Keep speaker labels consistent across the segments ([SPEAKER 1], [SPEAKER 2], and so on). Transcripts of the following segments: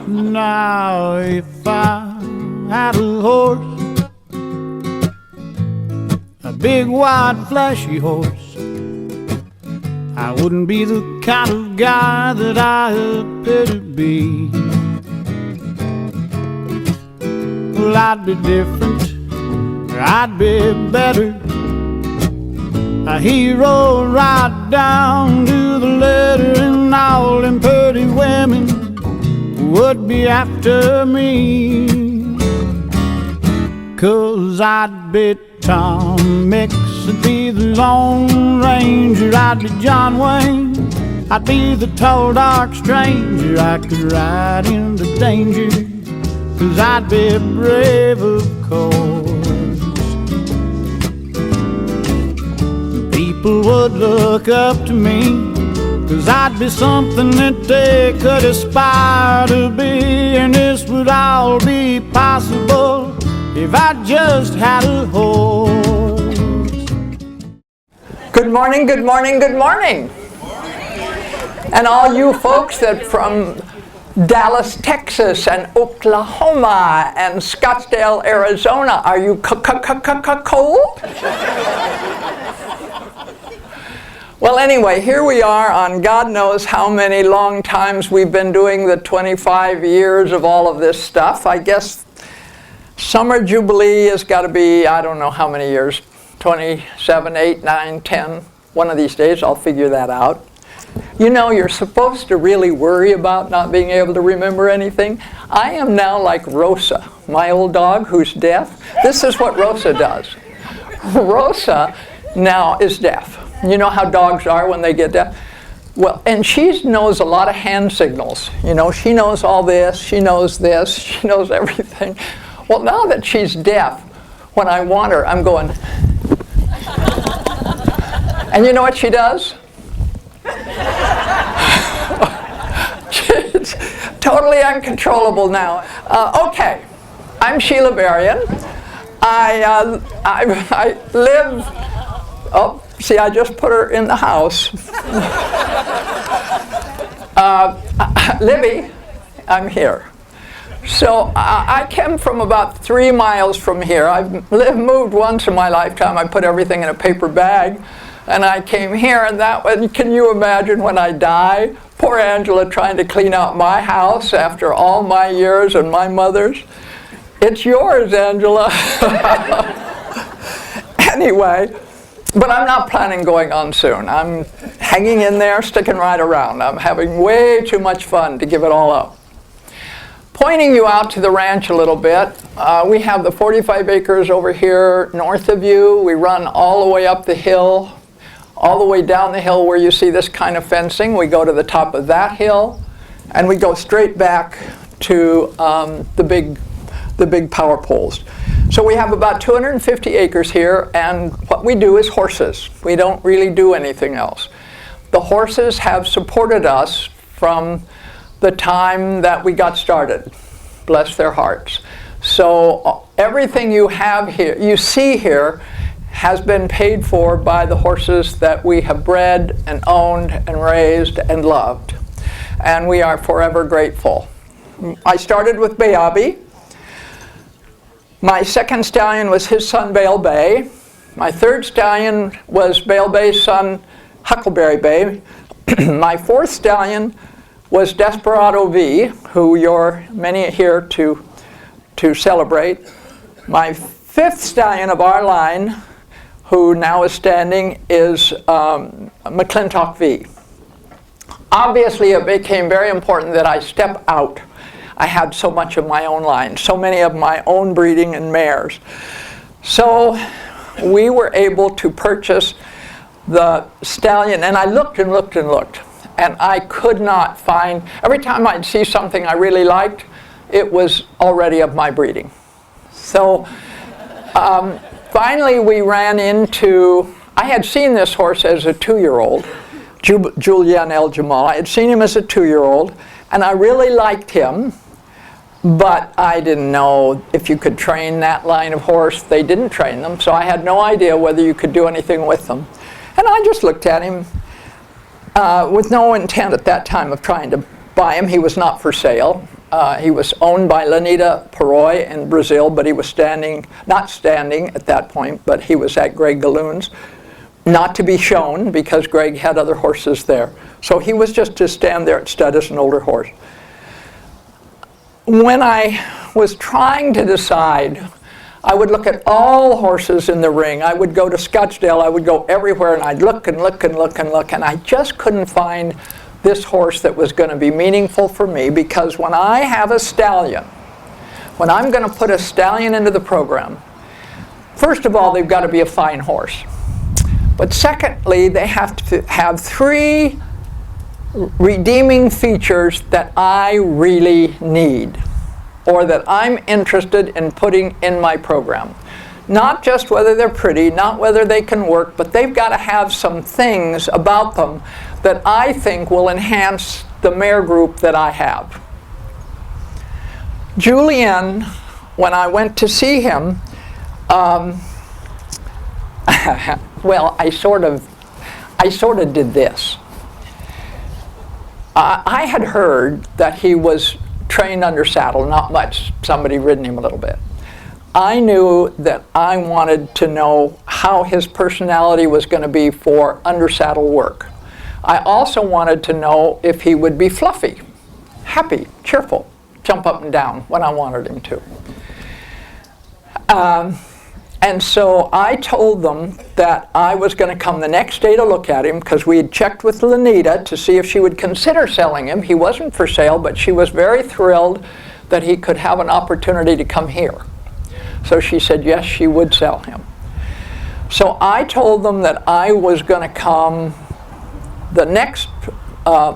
[SPEAKER 1] Now if I had a horse, a big white flashy horse, I wouldn't be the kind of guy that I appear to be. Well, I'd be different, or I'd be better, a hero right down to the letter, and all them pretty women would be after me. 'Cause I'd be Tom Mix, I'd be the Lone Ranger, I'd be John Wayne, I'd be the tall dark stranger. I could ride into danger, 'cause I'd be brave of course. People would look up to me, 'cause I'd be something that they could aspire to be. And this would all be possible if I just had a horse.
[SPEAKER 2] Good morning, good morning, good morning. And all you folks that from Dallas, Texas, and Oklahoma, and Scottsdale, Arizona, are you cold? Well, anyway, here we are on God knows how many long times we've been doing the 25 years of all of this stuff. I guess Summer Jubilee has got to be, I don't know how many years, 27, 8, 9, 10. One of these days I'll figure that out. You know, you're supposed to really worry about not being able to remember anything. I am now like Rosa, my old dog who's deaf. This is what Rosa does. Rosa now is deaf. You know how dogs are when they get deaf? Well, and she knows a lot of hand signals. You know, she knows all this, she knows everything. Well, now that she's deaf, when I want her, I'm going. And you know what she does? She's totally uncontrollable now. Okay, I'm Sheila Varian. I live. Oh, see, I just put her in the house. Libby, I'm here. So I came from about 3 miles from here. I've moved once in my lifetime. I put everything in a paper bag, and I came here. And that one, can you imagine when I die? Poor Angela trying to clean out my house after all my years and my mother's. It's yours, Angela. Anyway. But I'm not planning going on soon. I'm hanging in there, sticking right around. I'm having way too much fun to give it all up. Pointing you out to the ranch a little bit, we have the 45 acres over here north of you. We run all the way up the hill, all the way down the hill where you see this kind of fencing. We go to the top of that hill, and we go straight back to the big power poles. So we have about 250 acres here, and what we do is horses. We don't really do anything else. The horses have supported us from the time that we got started. Bless their hearts. So everything you have here, you see here, has been paid for by the horses that we have bred and owned and raised and loved. And we are forever grateful. I started with Bayabi. My second stallion was his son, Bale Bay. My third stallion was Bale Bay's son, Huckleberry Bay. My fourth stallion was Desperado V, who you're many here to celebrate. My fifth stallion of our line, who now is standing, is McClintock V. Obviously, it became very important that I step out. I had so much of my own line, so many of my own breeding and mares. So we were able to purchase the stallion, and I looked and looked and looked, and I could not find, every time I'd see something I really liked, it was already of my breeding. So finally we ran into, I had seen this horse as a 2-year-old, Julian El Jamal. I had seen him as a 2-year-old, and I really liked him. But I didn't know if you could train that line of horse. They didn't train them, so I had no idea whether you could do anything with them. And I just looked at him with no intent at that time of trying to buy him. He was not for sale. He was owned by Lenita Peroy in Brazil, but he was not standing at that point, but he was at Greg Galoon's, not to be shown because Greg had other horses there. So he was just to stand there at stud as an older horse. When I was trying to decide, I would look at all horses in the ring. I would go to Scottsdale, I would go everywhere, and I'd look and look and look and look, and I just couldn't find this horse that was going to be meaningful for me, because when I have a stallion, when I'm going to put a stallion into the program, first of all, they've got to be a fine horse. But secondly, they have to have 3 redeeming features that I really need, or that I'm interested in putting in my program. Not just whether they're pretty, not whether they can work, but they've got to have some things about them that I think will enhance the mare group that I have. Julian, when I went to see him, well, I sort of did this. I had heard that he was trained under saddle, not much, somebody ridden him a little bit. I knew that I wanted to know how his personality was going to be for under saddle work. I also wanted to know if he would be fluffy, happy, cheerful, jump up and down when I wanted him to. And so I told them that I was going to come the next day to look at him, because we had checked with Lenita to see if she would consider selling him. He wasn't for sale, but she was very thrilled that he could have an opportunity to come here. So she said yes, she would sell him. So I told them that I was going to come the next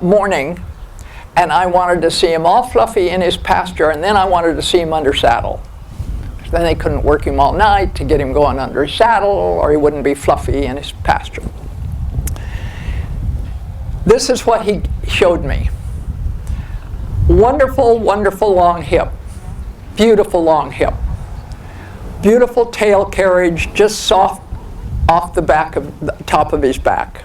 [SPEAKER 2] morning, and I wanted to see him all fluffy in his pasture, and then I wanted to see him under saddle. Then they couldn't work him all night to get him going under his saddle, or he wouldn't be fluffy in his pasture. This is what he showed me. Wonderful, wonderful long hip. Beautiful long hip. Beautiful tail carriage, just soft off the back of the top of his back.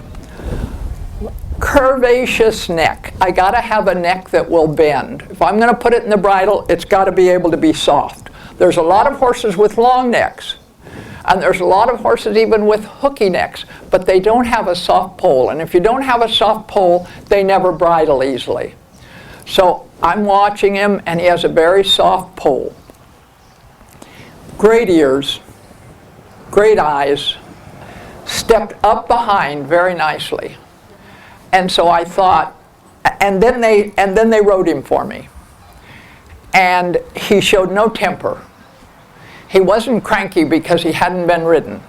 [SPEAKER 2] Curvaceous neck. I got to have a neck that will bend. If I'm going to put it in the bridle, it's got to be able to be soft. There's a lot of horses with long necks, and there's a lot of horses even with hooky necks, but they don't have a soft poll. And if you don't have a soft poll, they never bridle easily. So I'm watching him, and he has a very soft poll. Great ears, great eyes, stepped up behind very nicely. And so I thought, and then they rode him for me. And he showed no temper. He wasn't cranky because he hadn't been ridden.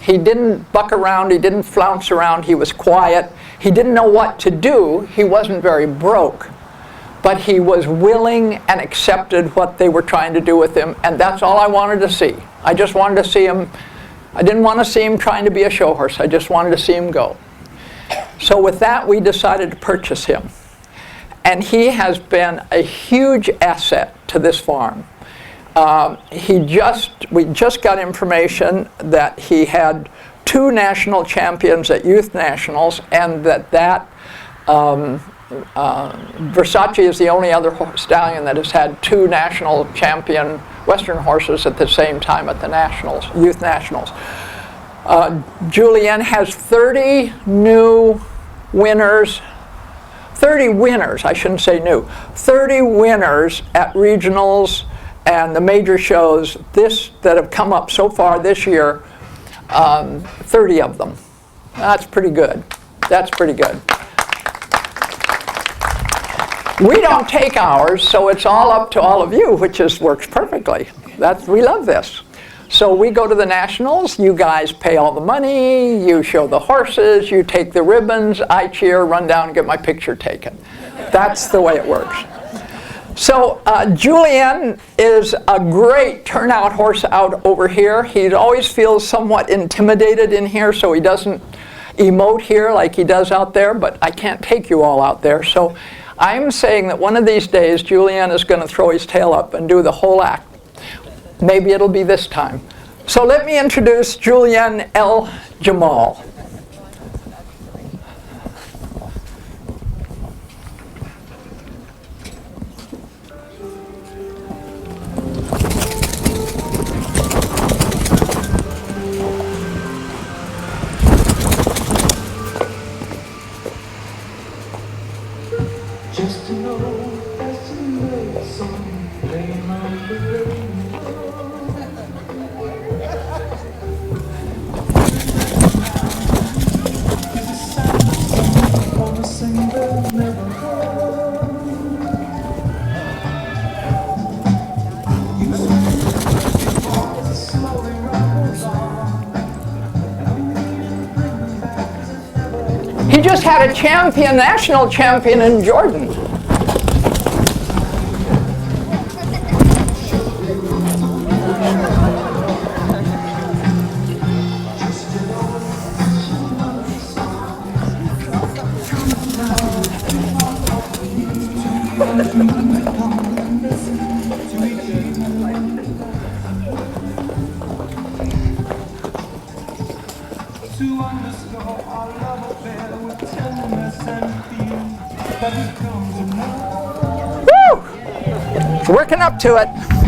[SPEAKER 2] He didn't buck around, he didn't flounce around, he was quiet. He didn't know what to do, he wasn't very broke. But he was willing and accepted what they were trying to do with him, and that's all I wanted to see. I just wanted to see him. I didn't want to see him trying to be a show horse, I just wanted to see him go. So with that, we decided to purchase him. And he has been a huge asset to this farm. We just got information that he had 2 national champions at Youth Nationals, and that Versace is the only other stallion that has had 2 national champion Western horses at the same time at the Nationals, Youth Nationals. Julian has 30 new winners. 30 winners, I shouldn't say new, 30 winners at regionals and the major shows that have come up so far this year, 30 of them. That's pretty good. That's pretty good. We don't take ours, so it's all up to all of you, which works perfectly. We love this. So we go to the Nationals, you guys pay all the money, you show the horses, you take the ribbons, I cheer, run down and get my picture taken. That's the way it works. So Julian is a great turnout horse out over here. He always feels somewhat intimidated in here, so he doesn't emote here like he does out there, but I can't take you all out there. So I'm saying that one of these days Julian is going to throw his tail up and do the whole act. Maybe it'll be this time. So let me introduce Julian El Jamal. just had a champion, national champion in Jordan. Woo! Working up to it.